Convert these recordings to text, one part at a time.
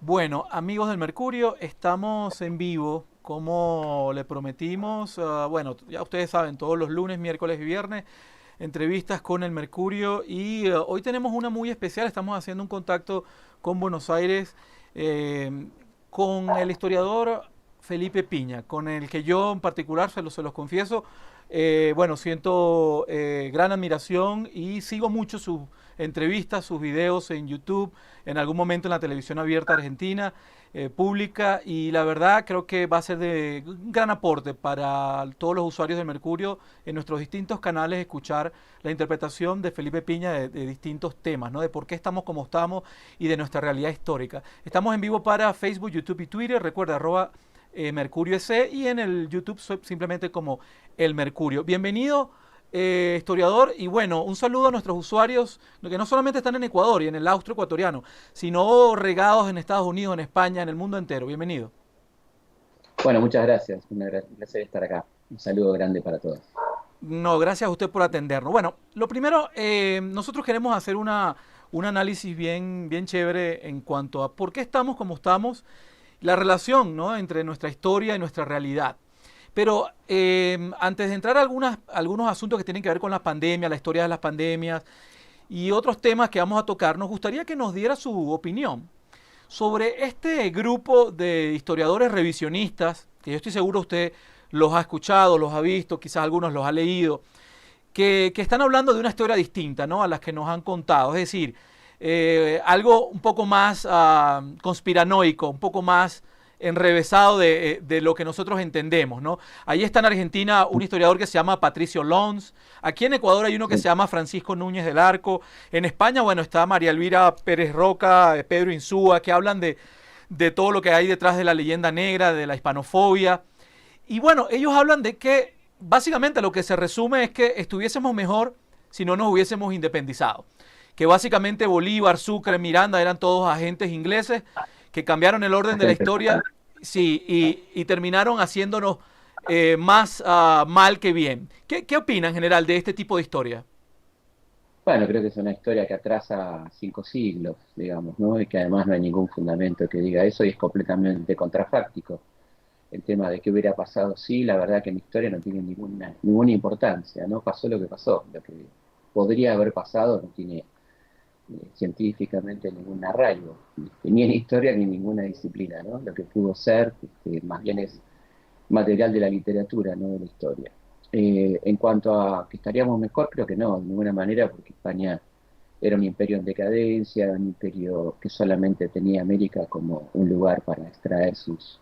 Bueno, amigos del Mercurio, estamos en vivo, como le prometimos. Bueno, ya ustedes saben, todos los lunes, miércoles y viernes, entrevistas con el Mercurio. Y hoy tenemos una muy especial. Estamos haciendo un contacto con Buenos Aires, eh, con el historiador Felipe Piña, con el que yo en particular, se los confieso, bueno, siento gran admiración y sigo mucho sus entrevistas, sus videos en YouTube, en algún momento en la televisión abierta argentina, pública, y la verdad creo que va a ser de un gran aporte para todos los usuarios de Mercurio en nuestros distintos canales escuchar la interpretación de Felipe Piña de distintos temas, ¿no? De por qué estamos como estamos y de nuestra realidad histórica. Estamos en vivo para Facebook, YouTube y Twitter. Recuerda, Mercurio EC, y en el YouTube simplemente como El Mercurio. Bienvenido, historiador, y bueno, un saludo a nuestros usuarios que no solamente están en Ecuador y en el austro ecuatoriano, sino regados en Estados Unidos, en España, en el mundo entero. Bienvenido. Bueno, muchas gracias. Un placer estar acá. Un saludo grande para todos. No, gracias a usted por atendernos. Bueno, lo primero, nosotros queremos hacer un análisis bien chévere en cuanto a por qué estamos como estamos, la relación, ¿no?, entre nuestra historia y nuestra realidad. Pero antes de entrar a algunos asuntos que tienen que ver con la pandemia, la historia de las pandemias y otros temas que vamos a tocar, nos gustaría que nos diera su opinión sobre este grupo de historiadores revisionistas, que yo estoy seguro usted los ha escuchado, los ha visto, quizás algunos los ha leído, que están hablando de una historia distinta, ¿no?, a las que nos han contado. Es decir, algo un poco más conspiranoico, un poco más enrevesado de lo que nosotros entendemos, ¿no? Ahí está en Argentina un historiador que se llama Patricio Lons. Aquí en Ecuador hay uno que Sí, se llama Francisco Núñez del Arco. En España, bueno, está María Elvira Pérez Roca, Pedro Insúa, que hablan de todo lo que hay detrás de la leyenda negra, de la hispanofobia. Y bueno, ellos hablan de que básicamente lo que se resume es que estuviésemos mejor si no nos hubiésemos independizado. Que básicamente Bolívar, Sucre, Miranda eran todos agentes ingleses que cambiaron el orden de la agente historia, total. sí, y terminaron haciéndonos más mal que bien. ¿Qué opina en general de este tipo de historia? Bueno, creo que es una historia que atrasa 5 siglos, digamos, ¿no? Y que además no hay ningún fundamento que diga eso y es completamente contrafáctico. El tema de qué hubiera pasado, sí, la verdad que en la historia no tiene ninguna importancia, ¿no? Pasó lo que pasó. Lo que podría haber pasado no tiene científicamente ningún arraigo, ni en historia ni en ninguna disciplina, ¿no? Lo que pudo ser, más bien es material de la literatura, no de la historia. En cuanto a que estaríamos mejor, creo que no, de ninguna manera, porque España era un imperio en decadencia, un imperio que solamente tenía América como un lugar para extraer sus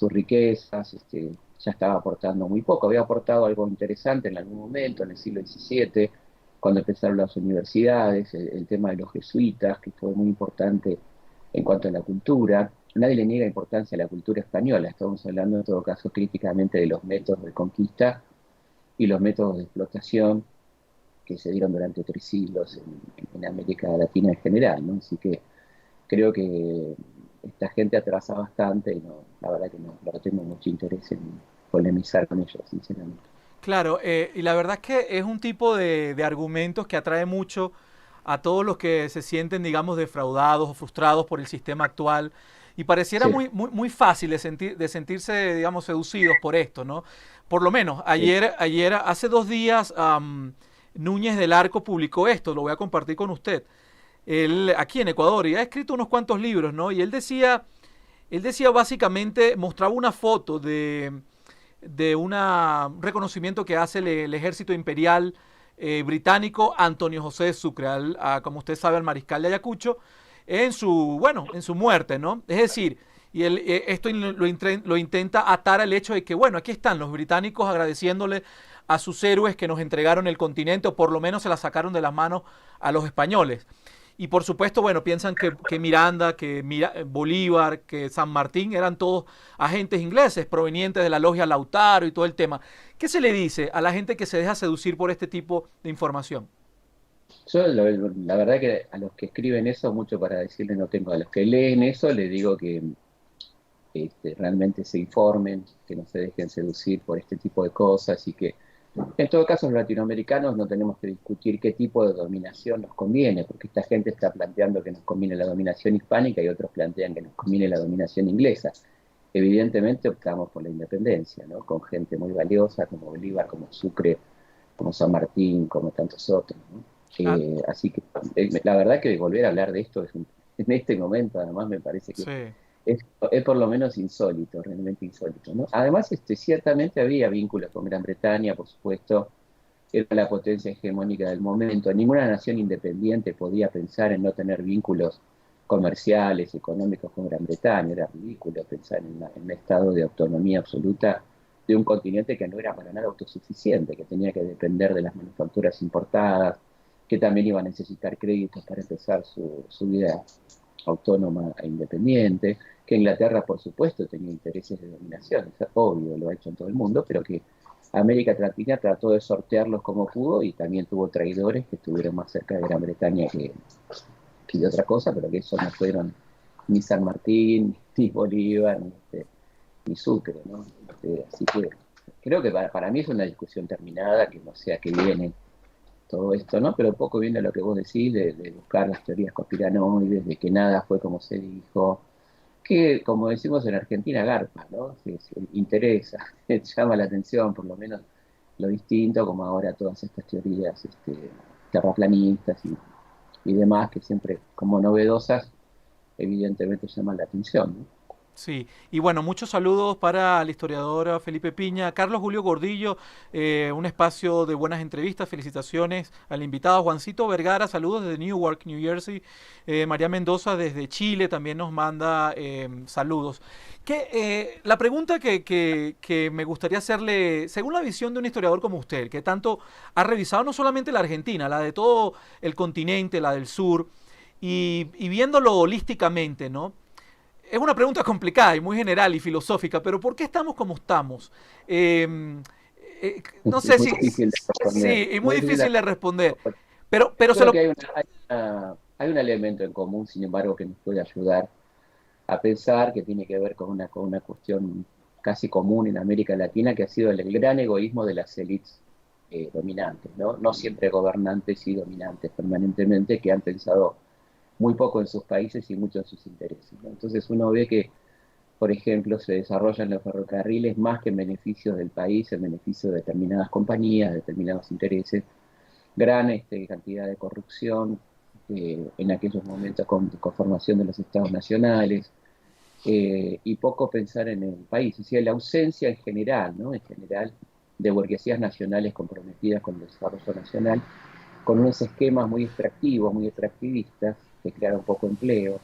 riquezas, ya estaba aportando muy poco, había aportado algo interesante en algún momento, en el siglo XVII, cuando empezaron las universidades, el tema de los jesuitas, que fue muy importante en cuanto a la cultura. Nadie le niega importancia a la cultura española, estamos hablando en todo caso críticamente de los métodos de conquista y los métodos de explotación que se dieron durante 3 siglos en América Latina en general, ¿no? Así que creo que esta gente atrasa bastante y no, la verdad que no tengo mucho interés en polemizar con ellos, sinceramente. Claro, y la verdad es que es un tipo de argumentos que atrae mucho a todos los que se sienten, digamos, defraudados o frustrados por el sistema actual. Y pareciera Sí, muy fácil de sentirse, digamos, seducidos por esto, ¿no? Por lo menos, sí, hace 2 días, Núñez del Arco publicó esto, lo voy a compartir con usted. Él, aquí en Ecuador, y ha escrito unos cuantos libros, ¿no? Y él decía básicamente, mostraba una foto de un reconocimiento que hace el ejército imperial británico a Antonio José de Sucre, como usted sabe, al mariscal de Ayacucho, en su muerte, ¿no? Es decir, y esto lo intenta atar al hecho de que, bueno, aquí están los británicos agradeciéndole a sus héroes que nos entregaron el continente, o por lo menos se la sacaron de las manos a los españoles. Y por supuesto, bueno, piensan que Miranda, Bolívar, que San Martín eran todos agentes ingleses provenientes de la logia Lautaro y todo el tema. ¿Qué se le dice a la gente que se deja seducir por este tipo de información? la verdad que a los que escriben eso, mucho para decirles no tengo. A los que leen eso, les digo que realmente se informen, que no se dejen seducir por este tipo de cosas y que En todo caso, los latinoamericanos no tenemos que discutir qué tipo de dominación nos conviene, porque esta gente está planteando que nos conviene la dominación hispánica y otros plantean que nos conviene la dominación inglesa. Evidentemente optamos por la independencia, ¿no? Con gente muy valiosa como Bolívar, como Sucre, como San Martín, como tantos otros, ¿no? Ah, Así que la verdad que volver a hablar de esto en este momento, además, me parece que sí, es por lo menos insólito, realmente insólito, ¿no? Además, ciertamente había vínculos con Gran Bretaña, por supuesto, era la potencia hegemónica del momento. Ninguna nación independiente podía pensar en no tener vínculos comerciales, económicos con Gran Bretaña. Era ridículo pensar en un estado de autonomía absoluta de un continente que no era para nada autosuficiente, que tenía que depender de las manufacturas importadas, que también iba a necesitar créditos para empezar su vida autónoma e independiente, que Inglaterra, por supuesto, tenía intereses de dominación, es obvio, lo ha hecho en todo el mundo, pero que América Latina trató de sortearlos como pudo y también tuvo traidores que estuvieron más cerca de Gran Bretaña que de otra cosa, pero que esos no fueron ni San Martín, ni Bolívar, ni Sucre, ¿no? Así que creo que para mí es una discusión terminada, que no sé a qué viene todo esto, ¿no? Pero poco viene a lo que vos decís de buscar las teorías conspiranoides, de que nada fue como se dijo, que como decimos en Argentina, garpa, ¿no? Interesa, llama la atención por lo menos lo distinto, como ahora todas estas teorías terraplanistas y demás, que siempre como novedosas, evidentemente llaman la atención, ¿no? sí. Y bueno, muchos saludos para el historiador Felipe Piña, Carlos Julio Gordillo, un espacio de buenas entrevistas, felicitaciones al invitado Juancito Vergara, saludos desde Newark, New Jersey, María Mendoza desde Chile también nos manda saludos. La pregunta que me gustaría hacerle, según la visión de un historiador como usted, que tanto ha revisado no solamente la Argentina, la de todo el continente, la del sur, y viéndolo holísticamente, ¿no? Es una pregunta complicada y muy general y filosófica, pero ¿por qué estamos como estamos? Eh, no Es sé muy si... difícil de responder, Sí, y muy muy difícil de difícil de responder. responder. Pero se Creo que lo... hay un elemento en común, sin embargo, que nos puede ayudar a pensar, que tiene que ver con una cuestión casi común en América Latina, que ha sido el gran egoísmo de las élites dominantes, ¿no? No siempre gobernantes y dominantes permanentemente, que han pensado muy poco en sus países y mucho en sus intereses, ¿no? Entonces uno ve que, por ejemplo, se desarrollan los ferrocarriles más que en beneficio del país, en beneficio de determinadas compañías, de determinados intereses, gran cantidad de corrupción en aquellos momentos con conformación de los estados nacionales, y poco pensar en el país. O sea, la ausencia en general, ¿no? En general, de burguesías nacionales comprometidas con el desarrollo nacional, con unos esquemas muy extractivos, muy extractivistas, que crearon poco empleo,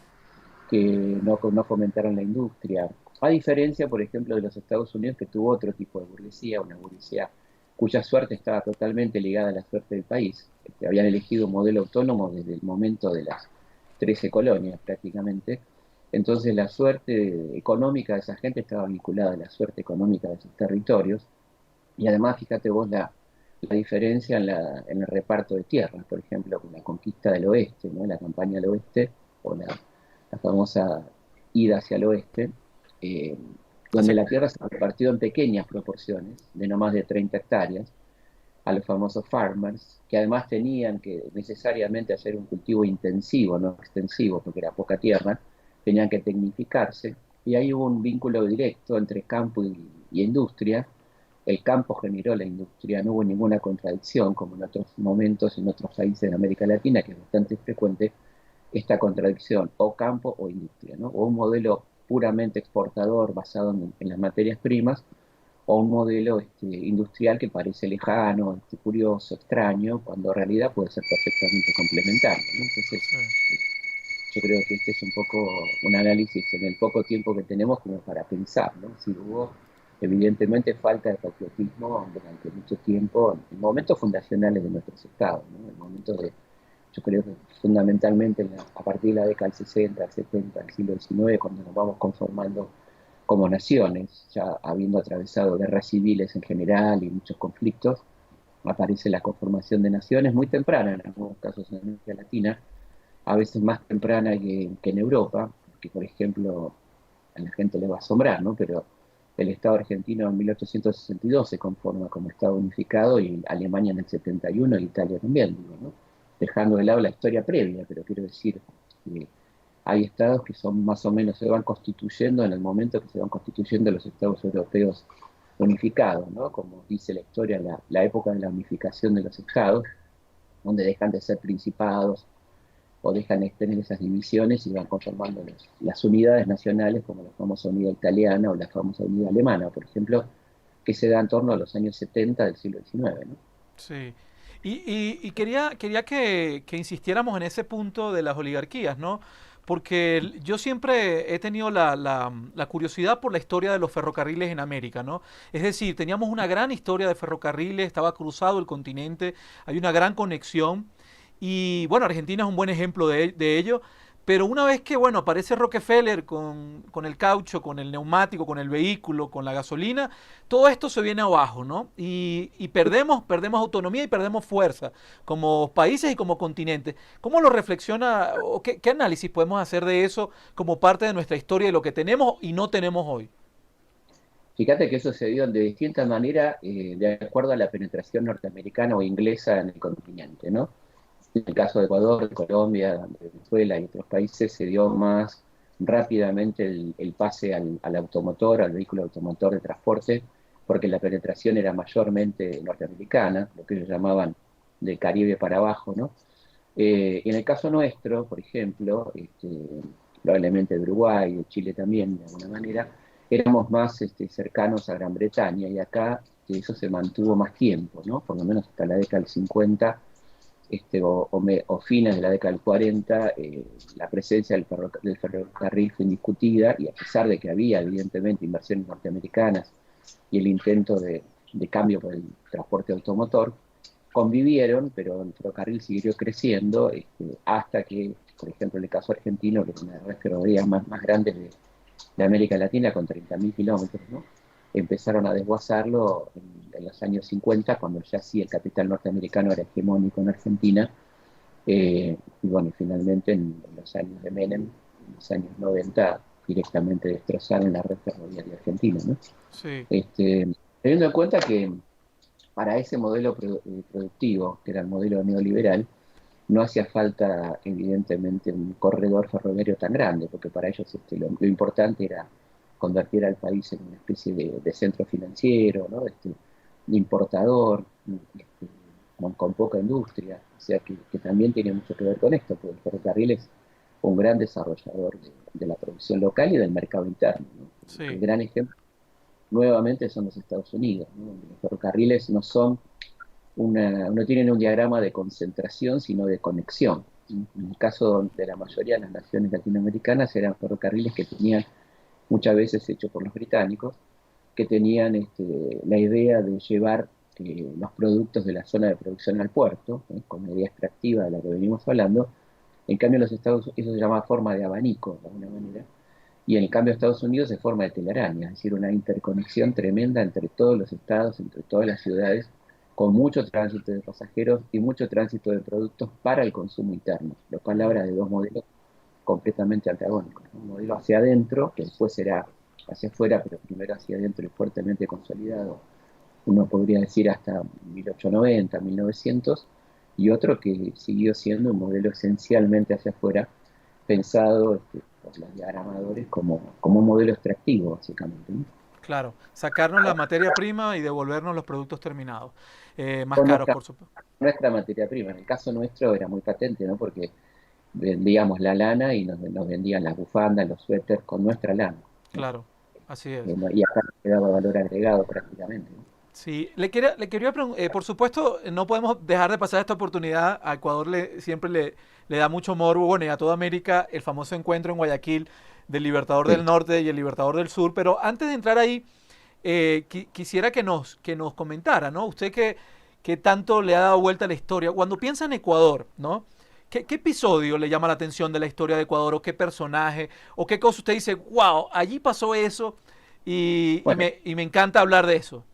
que no fomentaron la industria. A diferencia, por ejemplo, de los Estados Unidos, que tuvo otro tipo de burguesía, una burguesía cuya suerte estaba totalmente ligada a la suerte del país. Habían elegido un modelo autónomo desde el momento de las 13 colonias prácticamente. Entonces la suerte económica de esa gente estaba vinculada a la suerte económica de sus territorios. Y además, fíjate vos la diferencia en el reparto de tierras, por ejemplo, con la conquista del oeste, ¿no? La campaña del oeste, o la famosa ida hacia el oeste, eh, donde Hacia... la tierra se ha repartido en pequeñas proporciones, de no más de 30 hectáreas, a los famosos farmers, que además tenían que necesariamente hacer un cultivo intensivo, no extensivo, porque era poca tierra, tenían que tecnificarse, y hay hubo un vínculo directo entre campo y industria. El campo generó la industria, no hubo ninguna contradicción, como en otros momentos en otros países de América Latina, que es bastante frecuente esta contradicción, o campo o industria, ¿no? O un modelo puramente exportador basado en las materias primas, o un modelo industrial que parece lejano, curioso, extraño, cuando en realidad puede ser perfectamente complementario, ¿no? Entonces, Sí. yo creo que este es un poco un análisis en el poco tiempo que tenemos como para pensar, ¿no? Si hubo evidentemente falta de patriotismo durante mucho tiempo en momentos fundacionales de nuestros estados, ¿no? En momentos de, yo creo que fundamentalmente a partir de la década del 60, 70, del siglo XIX, cuando nos vamos conformando como naciones, ya habiendo atravesado guerras civiles en general y muchos conflictos, aparece la conformación de naciones muy temprana, en algunos casos en América Latina, a veces más temprana que en Europa, que por ejemplo a la gente le va a asombrar, ¿no? Pero el Estado argentino en 1862 se conforma como Estado unificado y Alemania en el 71 y Italia también, digo, ¿no? Dejando de lado la historia previa, pero quiero decir que hay estados que son más o menos, se van constituyendo en el momento que se van constituyendo los estados europeos unificados, ¿no? Como dice la historia, la época de la unificación de los estados, donde dejan de ser principados o dejan de tener esas divisiones y van conformando las unidades nacionales, como la famosa unidad italiana o la famosa unidad alemana, por ejemplo, que se da en torno a los años 70 del siglo XIX, ¿no? Sí. Y quería que insistiéramos en ese punto de las oligarquías, ¿no? Porque yo siempre he tenido la curiosidad por la historia de los ferrocarriles en América, ¿no? Es decir, teníamos una gran historia de ferrocarriles, estaba cruzado el continente, hay una gran conexión. Y bueno, Argentina es un buen ejemplo de ello. Pero una vez que, bueno, aparece Rockefeller con el caucho, con el neumático, con el vehículo, con la gasolina, todo esto se viene abajo, ¿no? Y perdemos autonomía y perdemos fuerza como países y como continentes. ¿Cómo lo reflexiona o qué análisis podemos hacer de eso como parte de nuestra historia y lo que tenemos y no tenemos hoy? Fíjate que eso se dio de distinta manera de acuerdo a la penetración norteamericana o inglesa en el continente, ¿no? En el caso de Ecuador, de Colombia, de Venezuela y otros países se dio más rápidamente el pase al automotor, al vehículo automotor de transporte, porque la penetración era mayormente norteamericana, lo que ellos llamaban del Caribe para abajo, ¿no? Y en el caso nuestro, por ejemplo, probablemente de Uruguay, de Chile también, de alguna manera, éramos más cercanos a Gran Bretaña y acá eso se mantuvo más tiempo, ¿no? Por lo menos hasta la década del 50 o fines de la década del 40, la presencia del ferrocarril fue indiscutida y a pesar de que había evidentemente inversiones norteamericanas y el intento de cambio por el transporte automotor, convivieron, pero el ferrocarril siguió creciendo hasta que, por ejemplo, en el caso argentino, que es una de las ferrovías más grandes de América Latina, con 30.000 kilómetros, ¿no? Empezaron a desguazarlo en los años 50, cuando ya sí el capital norteamericano era hegemónico en Argentina, y bueno, finalmente en los años de Menem, en los años 90, directamente destrozaron la red ferroviaria argentina, ¿no? Sí, Teniendo en cuenta que para ese modelo productivo, que era el modelo neoliberal, no hacía falta, evidentemente, un corredor ferroviario tan grande, porque para ellos lo importante era convertir al país en una especie de centro financiero, ¿no? Importador, con poca industria, o sea que también tiene mucho que ver con esto, porque el ferrocarril es un gran desarrollador de la producción local y del mercado interno, ¿no? El sí, gran ejemplo nuevamente son los Estados Unidos, ¿no? Donde los ferrocarriles no tienen un diagrama de concentración, sino de conexión. En el caso de la mayoría de las naciones latinoamericanas eran ferrocarriles que tenían, muchas veces hechos por los británicos, que tenían la idea de llevar los productos de la zona de producción al puerto, con la idea extractiva de la que venimos hablando. En cambio, en los Estados Unidos eso se llama forma de abanico, de alguna manera, y en el cambio Estados Unidos es forma de telaraña, es decir, una interconexión tremenda entre todos los estados, entre todas las ciudades, con mucho tránsito de pasajeros y mucho tránsito de productos para el consumo interno, lo cual mm, habla de dos modelos completamente antagónicos, ¿no? Un modelo hacia adentro, que después será hacia afuera, pero primero hacia adentro y fuertemente consolidado, uno podría decir hasta 1890, 1900, y otro que siguió siendo un modelo esencialmente hacia afuera, pensado por los diagramadores como un modelo extractivo, básicamente, ¿no? claro. Sacarnos la materia prima y devolvernos los productos terminados. Más Con caros, nuestra, por supuesto. nuestra materia prima. En el caso nuestro era muy patente, ¿no? Porque vendíamos la lana y nos vendían las bufandas, los suéteres con nuestra lana, ¿no? Claro, así es. Y acá le daba valor agregado prácticamente, ¿no? Sí, le quería preguntar, por supuesto, no podemos dejar de pasar esta oportunidad. A Ecuador siempre le da mucho morbo, bueno, y a toda América, el famoso encuentro en Guayaquil del Libertador Sí. del Norte y el Libertador del Sur. Pero antes de entrar ahí, quisiera que nos comentara, ¿no? Usted que tanto le ha dado vuelta a la historia, cuando piensa en Ecuador, ¿no? ¿Qué episodio le llama la atención de la historia de Ecuador o qué personaje o qué cosa usted dice, wow, allí pasó eso Bueno, y me encanta hablar de eso?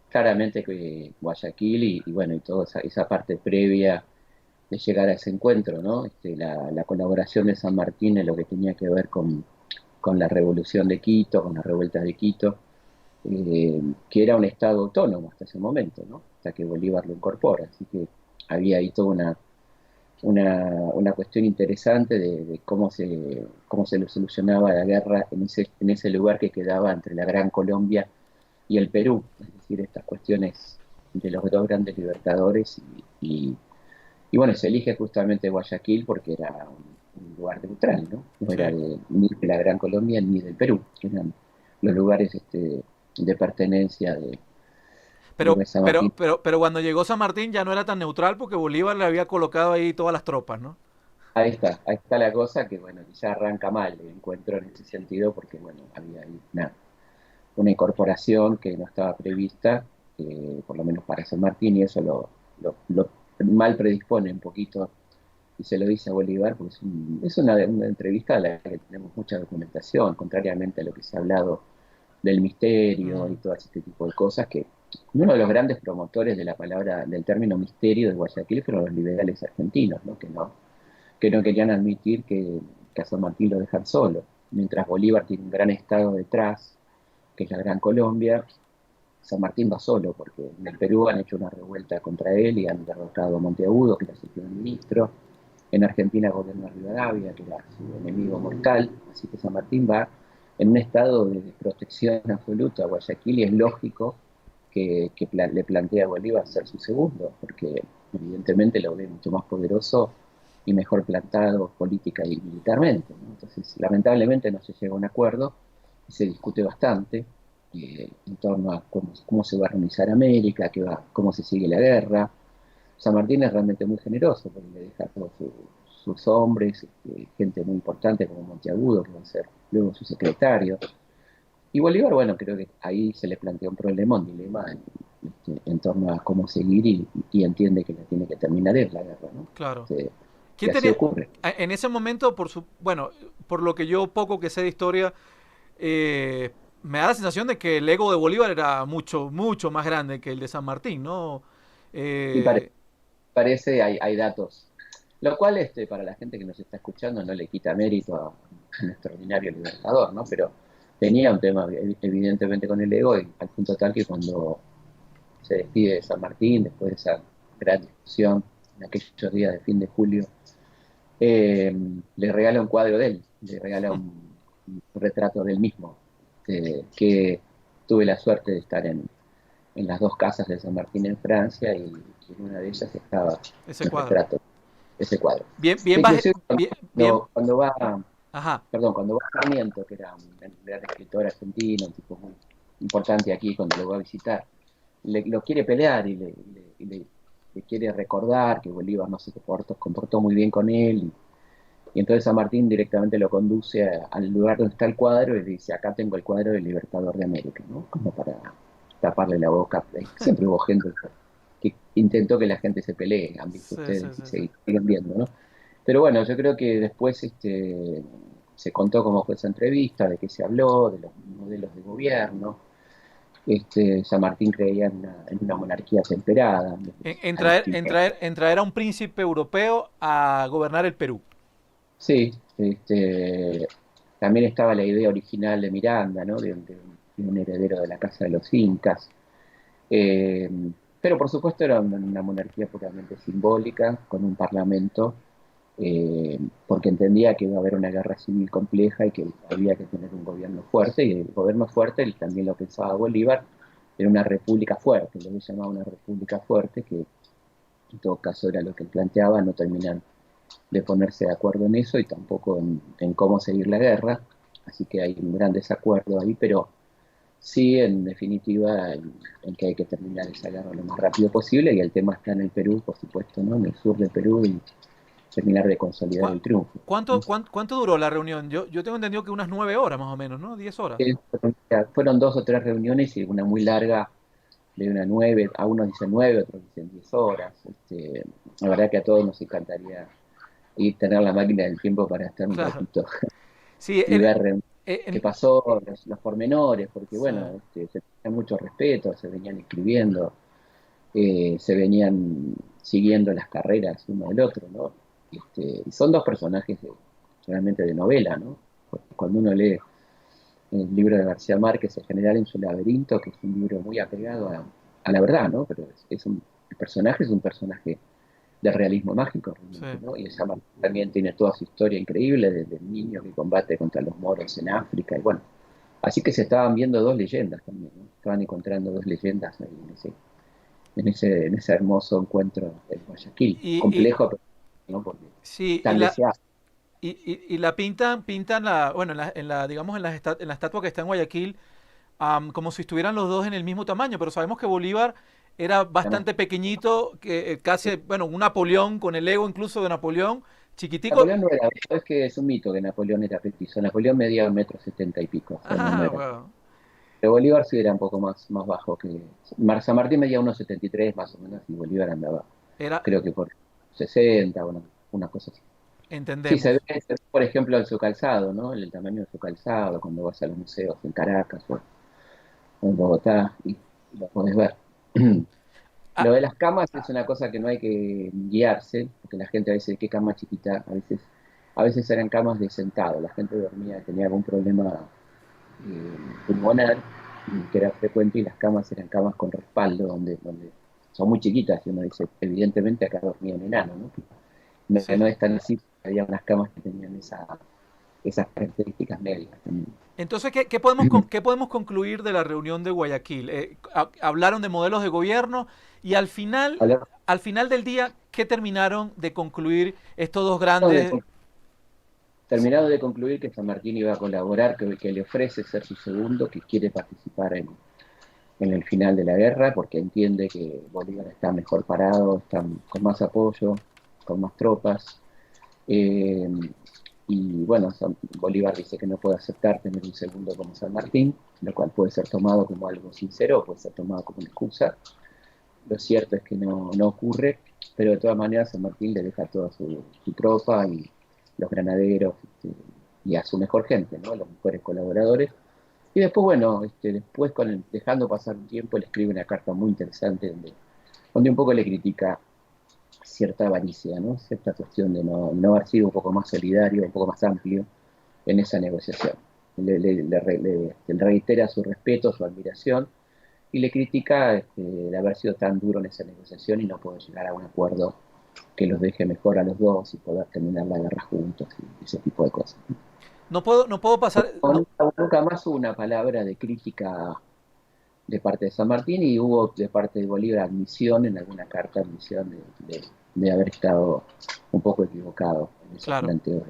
claramente que Guayaquil y bueno, y toda esa parte previa de llegar a ese encuentro, ¿no? La colaboración de San Martín en lo que tenía que ver con la revolución de Quito, con las revueltas de Quito, que era un estado autónomo hasta ese momento, ¿no? Hasta que Bolívar lo incorpora. Así que había ahí toda una cuestión interesante de cómo se lo solucionaba la guerra en ese lugar que quedaba entre la Gran Colombia y el Perú, es decir, estas cuestiones de los dos grandes libertadores y bueno, se elige justamente Guayaquil porque era un lugar neutral, ¿no? No era Sí. ni de la Gran Colombia ni del Perú, que eran los lugares de pertenencia de San Martín. Pero cuando llegó San Martín ya no era tan neutral porque Bolívar le había colocado ahí todas las tropas, ¿no? Ahí está la cosa que, bueno, ya arranca mal el encuentro en ese sentido porque, bueno, había ahí una incorporación que no estaba prevista, por lo menos para San Martín, y eso lo mal predispone un poquito y se lo dice a Bolívar, porque es una entrevista a la que tenemos mucha documentación, contrariamente a lo que se ha hablado del misterio y Mm, todo este tipo de cosas, que uno de los grandes promotores de la palabra, del término misterio de Guayaquil fueron los liberales argentinos, ¿no? Que no querían admitir que a San Martín lo dejan solo, mientras Bolívar tiene un gran estado detrás, que es la Gran Colombia. San Martín va solo, porque en el Perú han hecho una revuelta contra él y han derrotado a Monteagudo, que era su primer ministro. En Argentina gobierna Rivadavia, que era su enemigo mortal. Así que San Martín va en un estado de protección absoluta a Guayaquil y es lógico le plantea a Bolívar ser su segundo, porque evidentemente lo ve mucho más poderoso y mejor plantado política y militarmente, ¿no? Entonces, lamentablemente no se llega a un acuerdo y se discute bastante en torno a cómo se va a organizar América, cómo se sigue la guerra. San Martín es realmente muy generoso porque le deja a todos sus hombres, gente muy importante como Monteagudo, que va a ser luego su secretario. Y Bolívar, bueno, creo que ahí se le plantea un problema, un dilema en torno a cómo seguir y entiende que la tiene que terminar es la guerra, ¿no? claro. Y ¿Quién así tenía, ocurre. en ese momento, bueno, por lo que yo poco que sé de historia, me da la sensación de que el ego de Bolívar era mucho, mucho más grande que el de San Martín, ¿no? Y Eh, parece, hay datos, lo cual para la gente que nos está escuchando no le quita mérito a un extraordinario libertador, ¿no? Pero tenía un tema evidentemente con el ego y al punto tal que cuando se despide de San Martín, después de esa gran discusión en aquellos días de fin de julio, le regala un cuadro de él, le regala un retrato de él mismo, que tuve la suerte de estar en las dos casas de San Martín en Francia y en una de ellas estaba ese el cuadro. retrato, ese cuadro. Bien, bien, Inclusive bien, bien, cuando va, ajá, perdón, cuando va Sarmiento, que era un gran escritor argentino, un tipo muy importante aquí, cuando lo va a visitar, lo quiere pelear le quiere recordar que Bolívar no se comportó muy bien con él. Y entonces San Martín directamente lo conduce al lugar donde está el cuadro y le dice, acá tengo el cuadro del Libertador de América, ¿no? Como para taparle la boca. Siempre hubo gente que intentó que la gente se pelee, han visto sí, ustedes sí, y sí, sí. siguen viendo, ¿no? Pero bueno, yo creo que después se contó cómo fue esa entrevista, de qué se habló, de los modelos de gobierno. San Martín creía en una monarquía temperada, a distintas. En traer a un príncipe europeo a gobernar el Perú. Sí, también estaba la idea original de Miranda, ¿no? De un heredero de la casa de los Incas. Eh, pero por supuesto era una monarquía puramente simbólica, con un parlamento, porque entendía que iba a haber una guerra civil compleja y que había que tener un gobierno fuerte, y el gobierno fuerte, él también lo pensaba Bolívar, era una república fuerte, lo que llamaba una república fuerte, que en todo caso era lo que él planteaba, no terminan de ponerse de acuerdo en eso y tampoco en cómo seguir la guerra, así que hay un gran desacuerdo ahí, pero sí, en definitiva, en que hay que terminar esa guerra lo más rápido posible y el tema está en el Perú, por supuesto, ¿no? En el sur del Perú y terminar de consolidar el triunfo. ¿Cuánto duró la reunión? Yo tengo entendido que unas 9 horas más o menos, ¿no? 10 horas. Fueron dos o tres reuniones y una muy larga de una 9, a unos dicen 9, otros dicen 10 horas. La verdad que a todos nos encantaría ir tener la máquina del tiempo para estar un Claro. ratito Sí, y ver qué en- pasó, los pormenores, porque sí. bueno, se tenía mucho respeto, se venían escribiendo, se venían siguiendo las carreras uno del otro, ¿no? Y son dos personajes realmente de novela, ¿no? Cuando uno lee el libro de García Márquez, El general en su laberinto, que es un libro muy apegado a la verdad, ¿no? Pero el personaje es un personaje de realismo mágico, Sí. realmente, ¿no? Y esa también tiene toda su historia increíble, desde el niño que combate contra los moros en África, y bueno, así que se estaban viendo dos leyendas también, ¿no? Estaban encontrando dos leyendas ahí en ese hermoso encuentro en Guayaquil, Y complejo, pero ¿no? Porque sí, tan deseado. y la pintan la, bueno, digamos, en la estatua que está en Guayaquil, como si estuvieran los dos en el mismo tamaño, pero sabemos que Bolívar era Además, bastante pequeñito, que casi, bueno, un Napoleón con el ego incluso de Napoleón, chiquitico. Napoleón no era, es que es un mito que Napoleón era petizo. Napoleón medía 1,70 y pico, o sea, no, no Ah, era. bueno, Pero Bolívar sí era un poco más bajo que. San Martín medía 1,73 más o menos, y Bolívar andaba, era, creo que por 60, bueno, una cosa así. Sí, entendemos. se ve, por ejemplo, en su calzado, ¿no? El tamaño de su calzado, cuando vas a los museos en Caracas o en Bogotá, y lo podés ver. Ah, Lo de las camas es una cosa que no hay que guiarse, porque la gente a veces, ¿qué cama chiquita? A veces eran camas de sentado, la gente dormía, tenía algún problema pulmonar, que era frecuente, y las camas eran camas con respaldo, donde son muy chiquitas, y uno dice, evidentemente acá dormía un enano, ¿no? No, sí. no es tan así, había unas camas que tenían esas características médicas también. Entonces, qué podemos concluir de la reunión de Guayaquil? Hablaron de modelos de gobierno y Hablar al final del día, ¿qué terminaron de concluir estos dos de grandes? Terminado de concluir que San Martín iba a colaborar, que le ofrece ser su segundo, que quiere participar en el final de la guerra, porque entiende que Bolívar está mejor parado, está con más apoyo, con más tropas. Eh, y bueno, Bolívar dice que no puede aceptar tener un segundo como San Martín, lo cual puede ser tomado como algo sincero o puede ser tomado como una excusa. Lo cierto es que no ocurre, pero de todas maneras San Martín le deja toda su tropa y los granaderos, y a su mejor gente, ¿no? Los mejores colaboradores. Y después, bueno, después dejando pasar un tiempo, le escribe una carta muy interesante donde un poco le critica cierta avaricia, ¿no? Cierta cuestión de no haber sido un poco más solidario, un poco más amplio en esa negociación. Le reitera su respeto, su admiración, y le critica de haber sido tan duro en esa negociación y no poder llegar a un acuerdo que los deje mejor a los dos y poder terminar la guerra juntos y ese tipo de cosas. No puedo pasar, no, Nunca más hubo una palabra de crítica de parte de San Martín, y hubo de parte de Bolívar admisión en alguna carta, admisión de haber estado un poco equivocado en esos claro. planteos.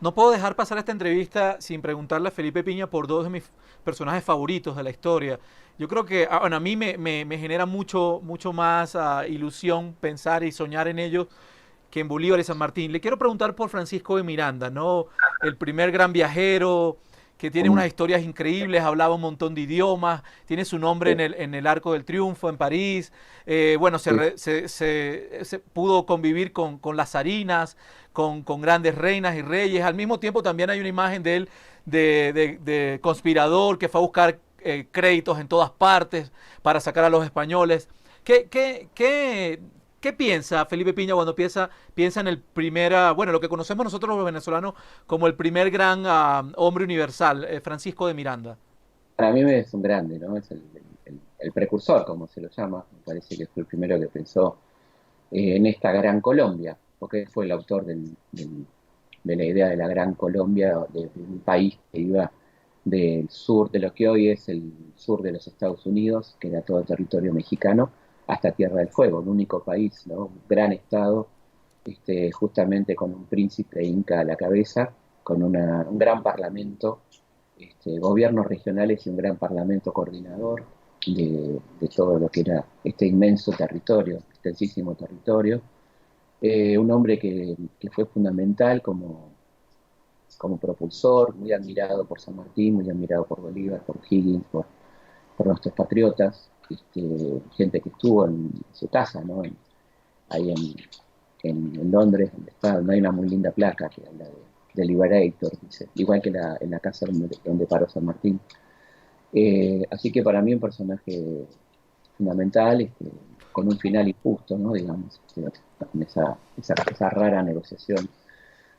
No puedo dejar pasar esta entrevista sin preguntarle a Felipe Piña por dos de mis personajes favoritos de la historia. Yo creo que bueno, a mí me genera mucho más ilusión pensar y soñar en ellos que en Bolívar y San Martín. Le quiero preguntar por Francisco de Miranda, ¿no? El primer gran viajero que tiene unas historias increíbles, hablaba un montón de idiomas, tiene su nombre Sí, en el Arco del Triunfo en París, bueno, sí, se pudo convivir con las zarinas, con grandes reinas y reyes, al mismo tiempo también hay una imagen de él de conspirador que fue a buscar créditos en todas partes para sacar a los españoles. ¿Qué piensa Felipe Piña cuando piensa en el primer, bueno, lo que conocemos nosotros los venezolanos como el primer gran hombre universal, Francisco de Miranda? para mí es un grande, ¿no? Es el precursor, como se lo llama. Me parece que fue el primero que pensó en esta Gran Colombia, porque él fue el autor de la idea de la Gran Colombia, de un país que iba del sur, de lo que hoy es el sur de los Estados Unidos, que era todo el territorio mexicano, hasta Tierra del Fuego, el único país, ¿no? Un gran estado, justamente con un príncipe inca a la cabeza, con un gran parlamento, gobiernos regionales y un gran parlamento coordinador de todo lo que era este inmenso territorio, extensísimo territorio. Un hombre que fue fundamental como propulsor, muy admirado por San Martín, muy admirado por Bolívar, por Higgins, por nuestros patriotas, gente que estuvo en su casa, ¿no? Ahí en Londres, donde está, no hay una muy linda placa que habla de Liberator, dice, igual que en la casa donde paró San Martín. Así que para mí un personaje fundamental, con un final injusto, ¿no? Digamos, con esa rara negociación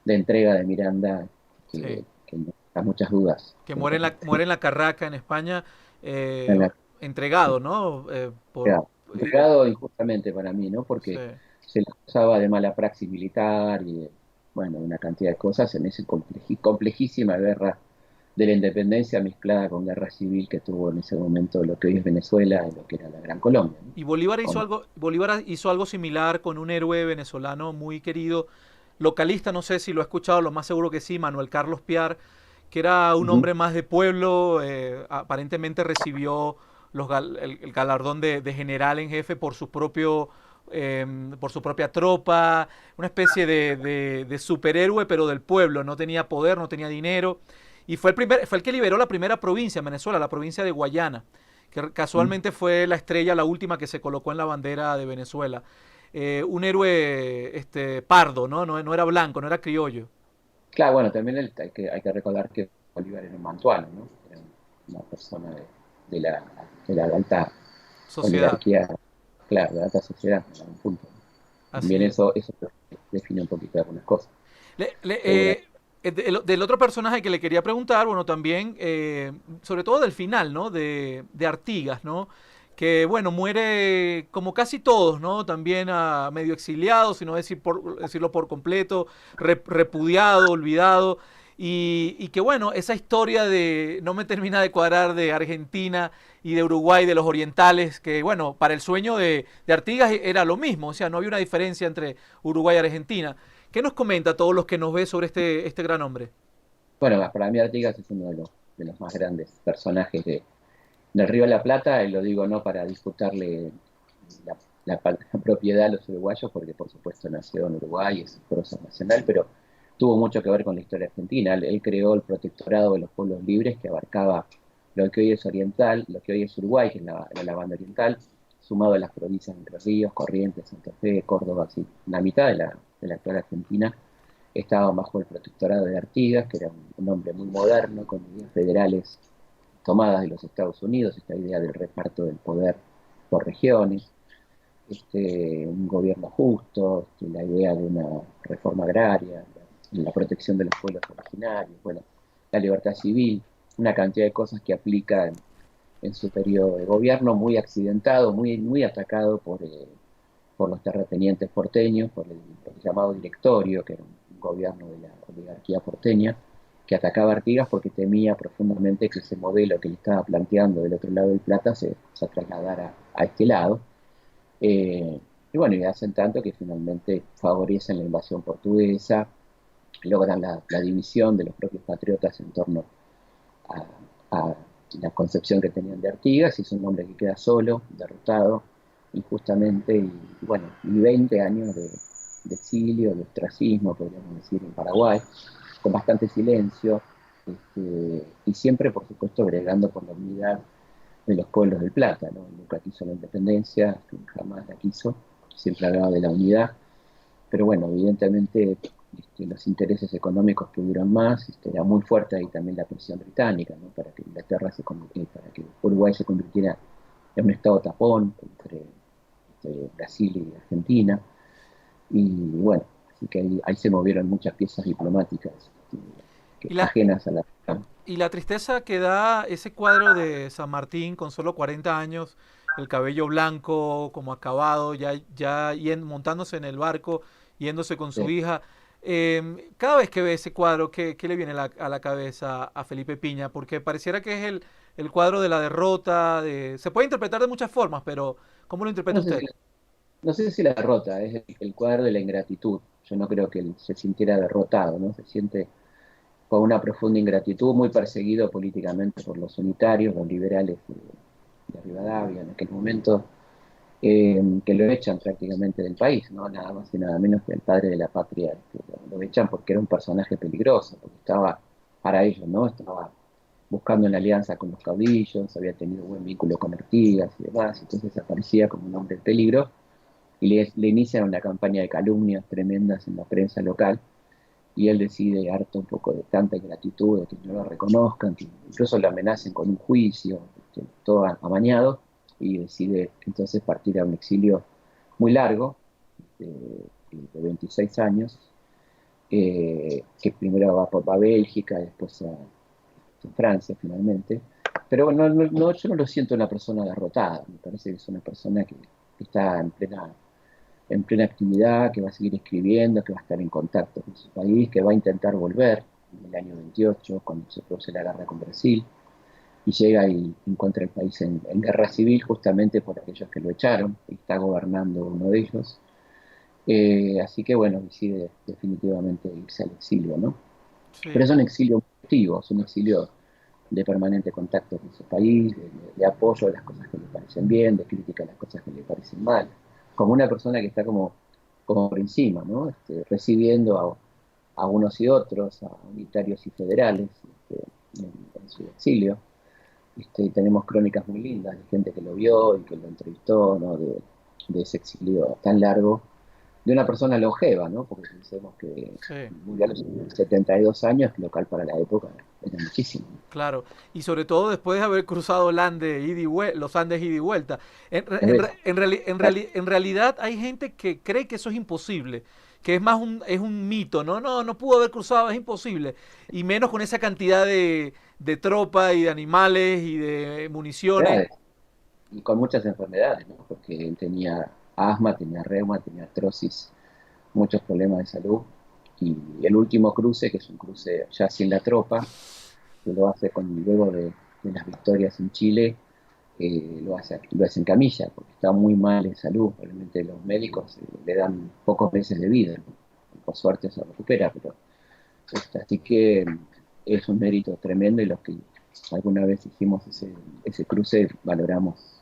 de entrega de Miranda Sí. que a muchas dudas. Que muere en la Carraca, en España, En eh, la- entregado, ¿no? Eh, Entregado injustamente para mí, ¿no? sí, Porque se le acusaba de mala praxis militar y, bueno, una cantidad de cosas en esa complejísima guerra de la independencia mezclada con guerra civil que tuvo en ese momento lo que hoy es Venezuela y lo que era la Gran Colombia, ¿no? y Con- Bolívar hizo algo similar con un héroe venezolano muy querido, localista, no sé si lo ha escuchado, lo más seguro que sí, Manuel Carlos Piar, que era un Ujú. hombre más de pueblo, aparentemente recibió el galardón de general en jefe por su propia tropa, una especie de superhéroe, pero del pueblo, no tenía poder, no tenía dinero, y fue el que liberó la primera provincia en Venezuela, la provincia de Guayana, que casualmente fue la estrella, la última que se colocó en la bandera de Venezuela. Un héroe pardo, ¿no? No era blanco, no era criollo. Claro, bueno, también hay que recordar que Bolívar era un mantuano, ¿no? Era una persona de la, de la alta Sociedad, oligarquía, claro, de la alta sociedad, en algún punto. También así es. eso define un poquito algunas cosas. Le- le- Segura. del otro personaje que le quería preguntar, bueno, también, sobre todo del final, ¿no? De Artigas, ¿no? Que, bueno, muere como casi todos, ¿no? También medio exiliado, si no decirlo por completo, repudiado, olvidado. Y que, bueno, esa historia no me termina de cuadrar de Argentina y de Uruguay, de los orientales, que, bueno, para el sueño de Artigas era lo mismo, o sea, no había una diferencia entre Uruguay y Argentina. ¿Qué nos comenta a todos los que nos ve sobre este gran hombre? Bueno, para mí Artigas es uno de los más grandes personajes del Río de la Plata, y lo digo no para disputarle la, la propiedad a los uruguayos, porque por supuesto nació en Uruguay, es prócer nacional, pero tuvo mucho que ver con la historia argentina. Él creó el protectorado de los pueblos libres que abarcaba lo que hoy es oriental, lo que hoy es Uruguay, que es la banda oriental, sumado a las provincias de Entre Ríos, Corrientes, Santa Fe, Córdoba, así, la mitad de la actual Argentina estaba bajo el protectorado de Artigas, que era un hombre muy moderno, con ideas federales tomadas de los Estados Unidos, esta idea del reparto del poder por regiones, un gobierno justo, la idea de una reforma agraria, la protección de los pueblos originarios, bueno, la libertad civil, una cantidad de cosas que aplica en su periodo de gobierno, muy accidentado, muy atacado por los terratenientes porteños, por el llamado directorio, que era un gobierno de la oligarquía porteña, que atacaba a Artigas porque temía profundamente que ese modelo que le estaba planteando del otro lado del Plata se trasladara a este lado. Y bueno, y hacen tanto que finalmente favorecen la invasión portuguesa, logran la división de los propios patriotas en torno a, a la concepción que tenían de Artigas, y es un hombre que queda solo, derrotado, injustamente, y bueno, y 20 años de exilio, de ostracismo, podríamos decir, en Paraguay, con bastante silencio, y siempre, por supuesto, bregando por la unidad de los pueblos del Plata, ¿no? Nunca quiso la independencia, jamás la quiso, siempre hablaba de la unidad, pero bueno, evidentemente los intereses económicos tuvieron más, era muy fuerte ahí también la presión británica, ¿no? Para que para que Uruguay se convirtiera en un estado tapón entre Brasil y Argentina, y bueno, así que ahí se movieron muchas piezas diplomáticas Y la, ajenas a la... y la tristeza que da ese cuadro de San Martín con solo 40 años, el cabello blanco, como acabado, montándose en el barco, yéndose con su Sí. hija. Cada vez que ve ese cuadro, ¿qué le viene a la cabeza a Felipe Piña? Porque pareciera que es el cuadro de la derrota. Se puede interpretar de muchas formas, pero ¿cómo lo interpreta No sé usted? si, no sé si la derrota, es el cuadro de la ingratitud. Yo no creo que él se sintiera derrotado, ¿no? Se siente con una profunda ingratitud, muy perseguido políticamente por los unitarios, los liberales de Rivadavia en aquel momento, que lo echan prácticamente del país, ¿no? Nada más y nada menos que el padre de la patria, lo echan porque era un personaje peligroso, porque estaba para ellos, ¿no? Estaba buscando una alianza con los caudillos, había tenido buen vínculo con Artigas y demás, entonces aparecía como un hombre en peligro, y le inician una campaña de calumnias tremendas en la prensa local, y él decide, harto un poco de tanta ingratitud, de que no lo reconozcan, que incluso lo amenacen con un juicio, todo amañado, y decide entonces partir a un exilio muy largo, de 26 años, que primero va a Bélgica, después en Francia finalmente. Pero bueno, yo no lo siento una persona derrotada, me parece que es una persona que está en plena actividad, que va a seguir escribiendo, que va a estar en contacto con su país, que va a intentar volver en el año 28, cuando se produce la guerra con Brasil, y llega y encuentra el país en guerra civil justamente por aquellos que lo echaron, y está gobernando uno de ellos. Así que bueno, decide definitivamente irse al exilio, ¿no? Pero Sí. es un exilio activo, es un exilio de permanente contacto con su país, de apoyo a las cosas que le parecen bien, de crítica a las cosas que le parecen mal, como una persona que está como por encima, ¿no? Recibiendo a unos y otros, a unitarios y federales, en su exilio. Tenemos crónicas muy lindas de gente que lo vio y que lo entrevistó, ¿no? De ese exilio tan largo, de una persona longeva, ¿no? Porque pensemos que Sí. murió a los 72 años, local para la época, era muchísimo. Claro, y sobre todo después de haber cruzado el los Andes ida y vuelta. Es verdad. En realidad hay gente que cree que eso es imposible, que es más es un mito, ¿no? No, no pudo haber cruzado, es imposible. Y menos con esa cantidad de tropa y de animales y de municiones. Y con muchas enfermedades, ¿no? Porque él tenía asma, tenía reuma, tenía artrosis, muchos problemas de salud. Y el último cruce, que es un cruce ya sin la tropa, que lo hace luego de las victorias en Chile, lo hace en camilla, porque está muy mal en salud. Realmente los médicos le dan pocos meses de vida, ¿no? Por suerte se recupera, pero así que es un mérito tremendo y los que alguna vez hicimos ese cruce valoramos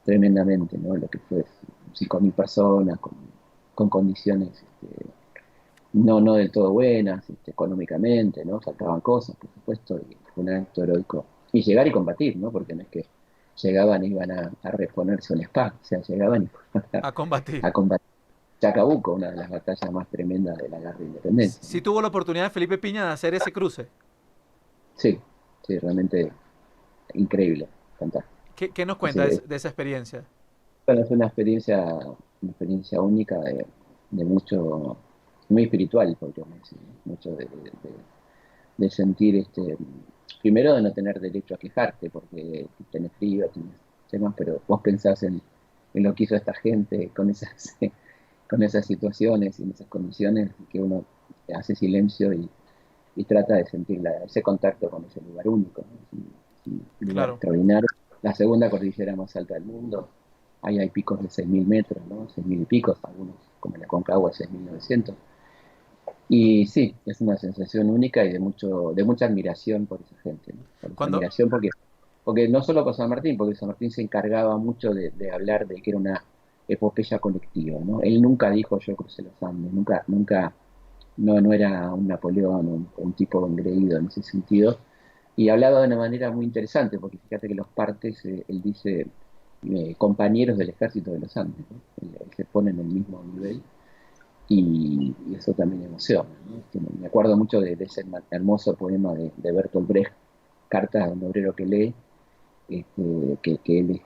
tremendamente, ¿no? Lo que fue 5.000 personas con condiciones no del todo buenas, económicamente, ¿no? Faltaban cosas, por supuesto, y fue un acto heroico. Y llegar y combatir, ¿no? Porque no es que llegaban e iban a reponerse un spa, o sea, llegaban y fueron A combatir. a combatir. Chacabuco, una de las batallas más tremendas de la guerra de independencia, Sí ¿no? tuvo la oportunidad de Felipe Piña de hacer ese cruce. Sí, sí, realmente increíble, fantástico. ¿Qué nos cuenta Ese, de esa experiencia? bueno, es una experiencia única de mucho, muy espiritual, podríamos decir, ¿no? Mucho de sentir, primero de no tener derecho a quejarte, porque tenés frío, tenés temas, pero vos pensás en lo que hizo esta gente con con esas situaciones y en esas condiciones, que uno hace silencio y trata de sentir ese contacto con ese lugar único, ¿no? Es un lugar Claro. extraordinario. La segunda cordillera más alta del mundo, ahí hay picos de 6.000 metros, ¿no? 6.000 y picos, algunos como la Concagua 6.900. Y sí, es una sensación única y de mucha admiración por esa gente, ¿no? Por esa Cuando, admiración porque no solo por San Martín, porque San Martín se encargaba mucho de hablar de que era una epopeya colectiva, ¿no? Él nunca dijo yo crucé los Andes, nunca, no era un Napoleón, un tipo engreído en ese sentido, y hablaba de una manera muy interesante, porque fíjate que los partes, él dice compañeros del ejército de los Andes, ¿no? Él se pone en el mismo nivel y eso también emociona, ¿no? Me acuerdo mucho de ese hermoso poema de Bertolt Brecht, Cartas de un obrero que lee, que él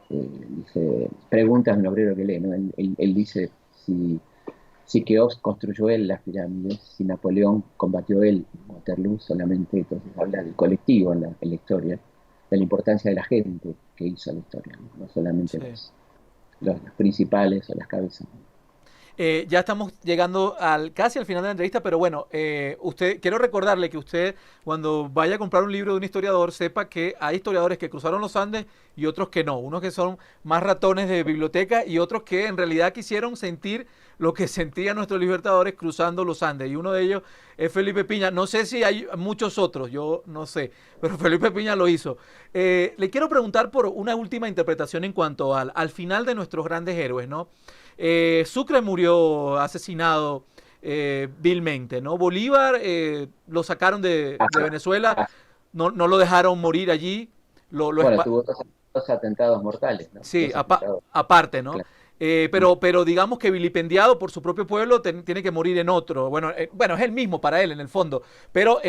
dice, preguntas de un obrero que lee, ¿no? Él dice si Keops construyó él las pirámides, si Napoleón combatió él Waterloo, solamente entonces habla del colectivo en la historia, de la importancia de la gente que hizo la historia, no solamente sí. los principales o las cabezas. Ya estamos llegando casi al final de la entrevista, pero bueno, quiero recordarle que usted cuando vaya a comprar un libro de un historiador sepa que hay historiadores que cruzaron los Andes y otros que no, unos que son más ratones de biblioteca y otros que en realidad quisieron sentir lo que sentían nuestros libertadores cruzando los Andes y uno de ellos es Felipe Piña. No sé si hay muchos otros, yo no sé, pero Felipe Piña lo hizo. Le quiero preguntar por una última interpretación en cuanto al final de nuestros grandes héroes, ¿no? Sucre murió asesinado vilmente, ¿no? Bolívar lo sacaron de Venezuela, Ah, no lo dejaron morir allí, lo bueno, tuvo dos atentados mortales, ¿no? sí, Dos atentados, aparte, ¿no? claro. Pero digamos que vilipendiado por su propio pueblo tiene que morir en otro. Bueno, es el mismo para él en el fondo, pero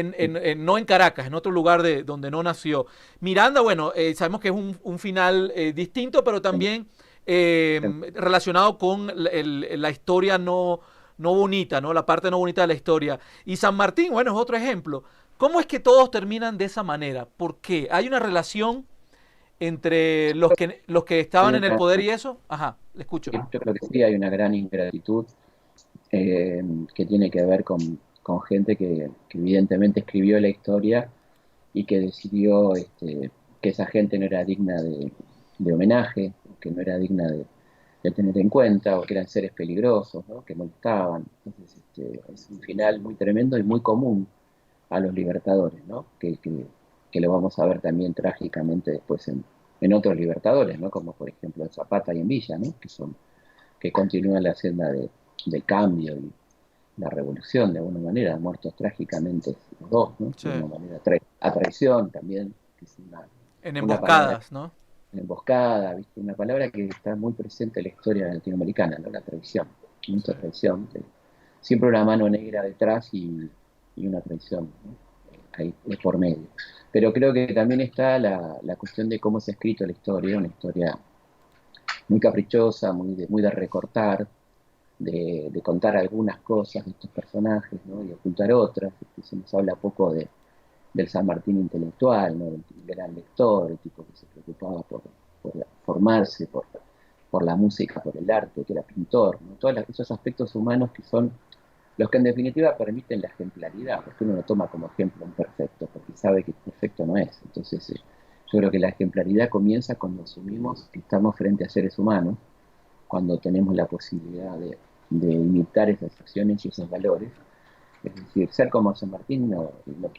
no en Caracas, en otro lugar donde no nació. Miranda, bueno, sabemos que es un final distinto, pero también relacionado con la historia no bonita, ¿no? La parte no bonita de la historia. Y San Martín, bueno, es otro ejemplo. ¿Cómo es que todos terminan de esa manera? ¿Por qué? ¿Hay una relación entre los que estaban Hay en el una, poder y eso? Ajá, le escucho. yo creo que sí, hay una gran ingratitud eh, que tiene que ver con gente que evidentemente escribió la historia y que decidió que esa gente no era digna de homenaje, que no era digna de tener en cuenta, o que eran seres peligrosos, ¿no? Que molestaban. Entonces, es un final muy tremendo y muy común a los libertadores, ¿no? Que lo vamos a ver también trágicamente después en otros libertadores, ¿no? Como por ejemplo en Zapata y en Villa, ¿no? Que continúan la senda del cambio y la revolución de alguna manera, muertos trágicamente los dos, ¿no? Sí. De una manera a traición también, que es En una palabra emboscadas, ¿no? emboscada, ¿viste? Una palabra que está muy presente en la historia latinoamericana, ¿no? La traición, Sí. mucha traición, siempre una mano negra detrás y una traición, ¿no? Ahí de por medio. Pero creo que también está la cuestión de cómo se ha escrito la historia, una historia muy caprichosa, muy de recortar, de contar algunas cosas de estos personajes, ¿no? Y ocultar otras. Se nos habla poco del San Martín intelectual, ¿no? Del gran lector, el tipo que se preocupaba por formarse, por la música, por el arte, que era pintor, ¿no? Esos aspectos humanos que son los que en definitiva permiten la ejemplaridad, porque uno lo toma como ejemplo un perfecto, porque sabe que perfecto no es. Entonces, yo creo que la ejemplaridad comienza cuando asumimos que estamos frente a seres humanos, cuando tenemos la posibilidad de imitar esas acciones y esos valores. Es decir, ser como San Martín no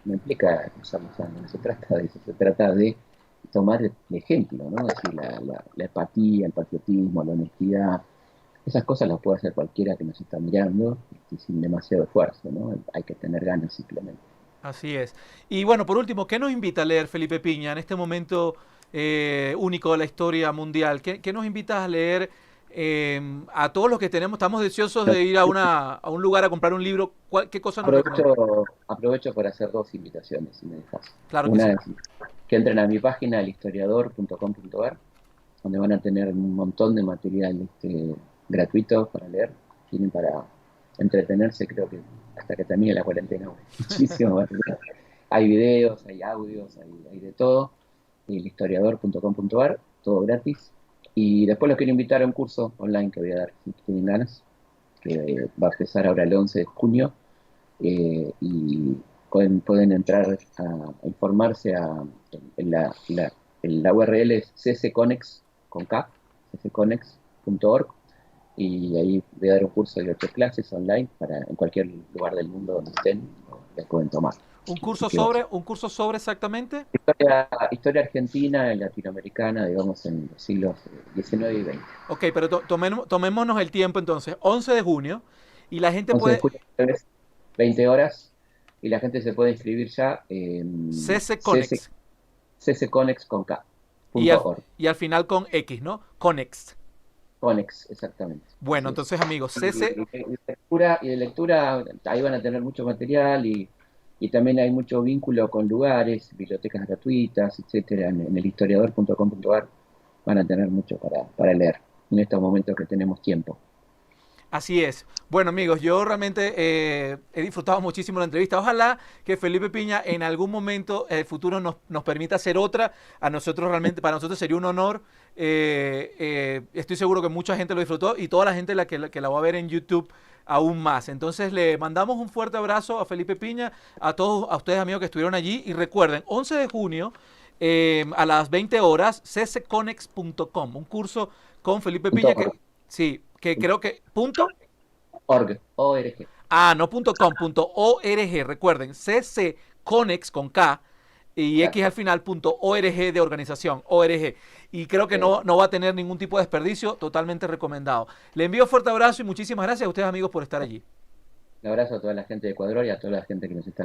implica usar los años, no se trata de eso, se trata de tomar el ejemplo, ¿no? Es decir, la empatía, el patriotismo, la honestidad, esas cosas las puede hacer cualquiera que nos está mirando sin demasiado esfuerzo, ¿no? Hay que tener ganas simplemente. Así es. Y bueno, por último, ¿qué nos invita a leer Felipe Piña en este momento único de la historia mundial? ¿Qué nos invitas a leer a todos los que estamos deseosos de ir a un lugar a comprar un libro? ¿Qué cosa nos recomiendas? Aprovecho para hacer dos invitaciones, si me dejas. Claro que Una sí. es que entren a mi página, elhistoriador.com.ar, donde van a tener un montón de material gratuito para leer. Tienen para entretenerse, creo que hasta que termine la cuarentena. Muchísimo material. Hay videos, hay audios, hay de todo. Elhistoriador.com.ar, todo gratis. Y después los quiero invitar a un curso online que voy a dar, si tienen ganas, que va a empezar ahora el 11 de junio. Y pueden entrar a informarse la URL es ccconex, con K, ccconex.org, y ahí voy a dar un curso de 8 clases online para en cualquier lugar del mundo donde estén, les pueden tomar. Así que Un curso sobre exactamente. historia argentina y latinoamericana, digamos, en los siglos XIX y XX. Ok, pero tomémonos el tiempo entonces. 11 de junio y la gente 11 de puede julio, jueves, 20 horas, y la gente se puede inscribir ya en CC Conex ccconex con K, y punto org. y al final con X, ¿no? Conex. Conex, exactamente, Bueno, así es. entonces amigos, CC. De lectura, ahí van a tener mucho material y también hay mucho vínculo con lugares, bibliotecas gratuitas, etcétera. En elhistoriador.com.ar van a tener mucho para leer en estos momentos que tenemos tiempo. Así es. Bueno, amigos, yo realmente he disfrutado muchísimo la entrevista. Ojalá que Felipe Piña en algún momento futuro nos permita hacer otra. A nosotros realmente, para nosotros sería un honor. Estoy seguro que mucha gente lo disfrutó y toda la gente que la va a ver en YouTube aún más. Entonces le mandamos un fuerte abrazo a Felipe Piña, a todos a ustedes amigos que estuvieron allí y recuerden, 11 de junio a las 20 horas, ccconex.com, un curso con Felipe Punto Piña org, que sí, que creo que punto. org, ORG. Ah, no punto .com, punto .org. Recuerden, ccconex con K y X Exacto. al final, punto .org de organización, ORG. Y creo que no va a tener ningún tipo de desperdicio, totalmente recomendado. Le envío fuerte abrazo y muchísimas gracias a ustedes amigos por estar allí. Un abrazo a toda la gente de Ecuador y a toda la gente que nos está